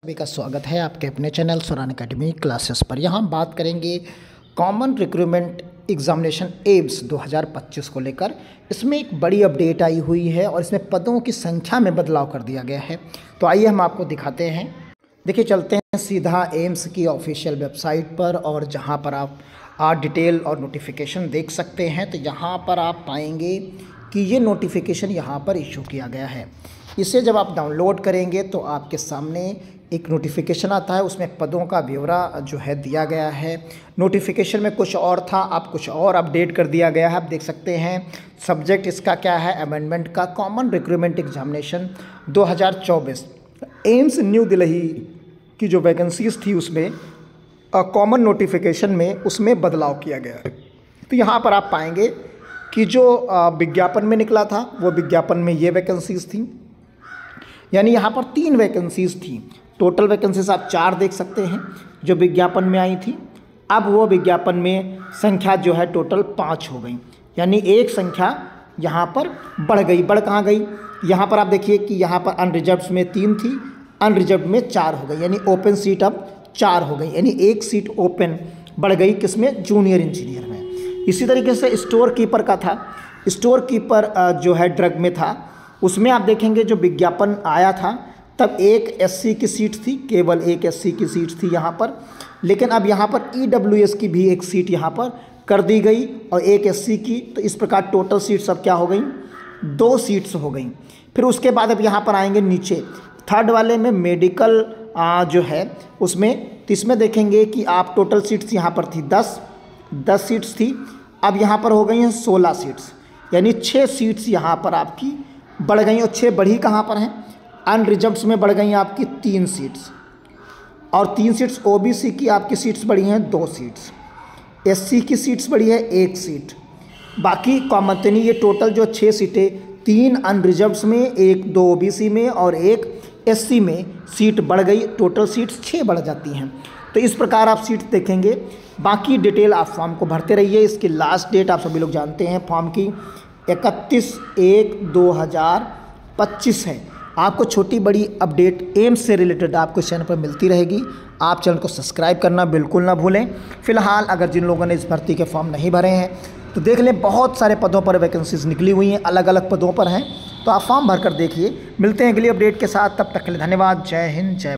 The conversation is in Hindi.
सभी का स्वागत है आपके अपने चैनल सुरान एकेडमी क्लासेस पर। यहाँ हम बात करेंगे कॉमन रिक्रूटमेंट एग्जामिनेशन एम्स 2025 को लेकर। इसमें एक बड़ी अपडेट आई हुई है और इसमें पदों की संख्या में बदलाव कर दिया गया है। तो आइए हम आपको दिखाते हैं। देखिए, चलते हैं सीधा एम्स की ऑफिशियल वेबसाइट पर और जहाँ पर आप डिटेल और नोटिफिकेशन देख सकते हैं। तो यहाँ पर आप पाएंगे कि ये नोटिफिकेशन यहाँ पर इशू किया गया है। इसे जब आप डाउनलोड करेंगे तो आपके सामने एक नोटिफिकेशन आता है, उसमें पदों का ब्यौरा जो है दिया गया है। नोटिफिकेशन में कुछ और था, अब कुछ और अपडेट कर दिया गया है। आप देख सकते हैं सब्जेक्ट इसका क्या है, अमेंडमेंट का common recruitment examination 2024 AIIMS new Delhi की जो वैकेंसीज थी उसमें कॉमन नोटिफिकेशन में उसमें बदलाव किया गया है। तो यहाँ पर आप पाएंगे कि जो विज्ञापन में निकला था वो विज्ञापन में ये वैकेंसीज थी, यानी यहाँ पर 3 वैकेंसीज थी। टोटल वैकेंसीज आप 4 देख सकते हैं जो विज्ञापन में आई थी। अब वो विज्ञापन में संख्या जो है टोटल 5 हो गई, यानी एक संख्या यहाँ पर बढ़ गई। बढ़ कहाँ गई, यहाँ पर आप देखिए कि यहाँ पर अनरिजर्व्ड में 3 थी, अनरिजर्व्ड में 4 हो गई, यानी ओपन सीट अब 4 हो गई, यानी एक सीट ओपन बढ़ गई किसमें, जूनियर इंजीनियर में। इसी तरीके से स्टोर कीपर का था, स्टोर कीपर जो है ड्रग में था, उसमें आप देखेंगे जो विज्ञापन आया था तब एक एससी की सीट थी, केवल एक एससी की सीट थी यहाँ पर। लेकिन अब यहाँ पर ईडब्ल्यूएस की भी एक सीट यहाँ पर कर दी गई और एक एससी की। तो इस प्रकार टोटल सीट्स अब क्या हो गई, 2 सीट्स हो गई। फिर उसके बाद अब यहाँ पर आएंगे नीचे थर्ड वाले में मेडिकल जो है उसमें, तो इसमें देखेंगे कि आप टोटल सीट्स यहाँ पर थी 10 सीट्स थी, अब यहाँ पर हो गई हैं 16 सीट्स, यानी 6 सीट्स यहाँ पर आपकी बढ़ गई। और 6 बढ़ी कहाँ पर हैं, अनरिजर्व्ड में बढ़ गई आपकी 3 सीट्स, और 3 सीट्स ओबीसी की आपकी सीट्स बढ़ी हैं 2 सीट्स, एससी की सीट्स बढ़ी है 1 सीट, बाकी कॉमन। यानी ये टोटल जो 6 सीटें, 3 अनरिजर्व्ड में, 1-2 ओबीसी में और 1 एससी में सीट बढ़ गई, टोटल सीट्स 6 बढ़ जाती हैं। तो इस प्रकार आप सीट देखेंगे। बाकी डिटेल आप फॉर्म को भरते रहिए। इसकी लास्ट डेट आप सभी लोग जानते हैं फॉर्म की 31/1/2025 है। आपको छोटी बड़ी अपडेट एम्स से रिलेटेड आपको इस चैनल पर मिलती रहेगी। आप चैनल को सब्सक्राइब करना बिल्कुल ना भूलें। फिलहाल अगर जिन लोगों ने इस भर्ती के फॉर्म नहीं भरे हैं तो देख लें, बहुत सारे पदों पर वैकेंसीज निकली हुई हैं, अलग अलग पदों पर हैं, तो आप फॉर्म भर कर देखिए। मिलते हैं अगली अपडेट के साथ, तब तक के लिए धन्यवाद। जय हिंद, जय